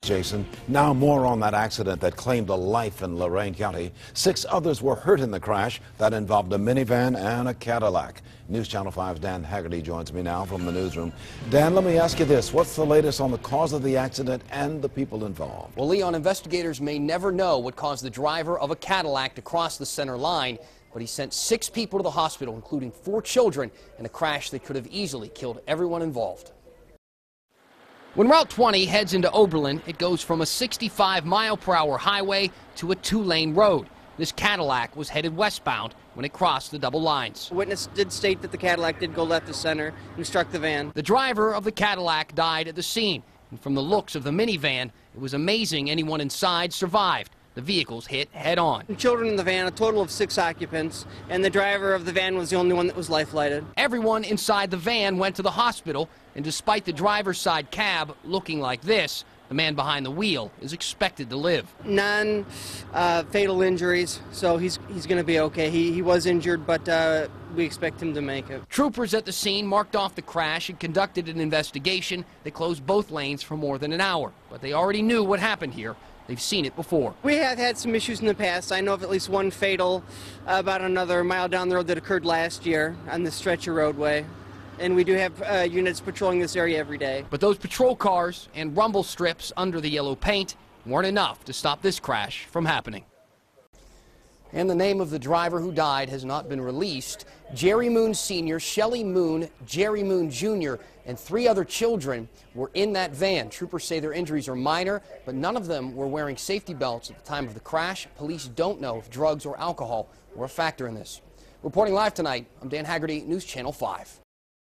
Jason, now more on that accident that claimed a life in Lorain County. 6 others were hurt in the crash that involved a minivan and a Cadillac. News Channel 5's Dan Haggerty joins me now from the newsroom. Dan, let me ask you this. What's the latest on the cause of the accident and the people involved? Well, Leon, investigators may never know what caused the driver of a Cadillac to cross the center line, but he sent 6 people to the hospital, including 4 children, in a crash that could have easily killed everyone involved. When Route 20 heads into Oberlin, it goes from a 65-mile-per-hour highway to a 2-lane road. This Cadillac was headed westbound when it crossed the double lines. The witness did state that the Cadillac did go left to center and struck the van. The driver of the Cadillac died at the scene, and from the looks of the minivan, it was amazing anyone inside survived. The vehicles hit head-on. Children in the van, a total of 6 occupants, and the driver of the van was the only one that was life-flighted. Everyone inside the van went to the hospital, and despite the driver's side cab looking like this, the man behind the wheel is expected to live. Non-fatal injuries, so he's going to be okay. He was injured, but we expect him to make it. Troopers at the scene marked off the crash and conducted an investigation. They closed both lanes for more than an hour, but they already knew what happened here. They've seen it before. We have had some issues in the past. I know of at least one fatal about another mile down the road that occurred last year on this stretch of roadway. And we do have units patrolling this area every day. But those patrol cars and rumble strips under the yellow paint weren't enough to stop this crash from happening. And the name of the driver who died has not been released. Jerry Moon Sr., Shelley Moon, Jerry Moon Jr., and 3 other children were in that van. Troopers say their injuries are minor, but none of them were wearing safety belts at the time of the crash. Police don't know if drugs or alcohol were a factor in this. Reporting live tonight, I'm Dan Haggerty, News Channel 5.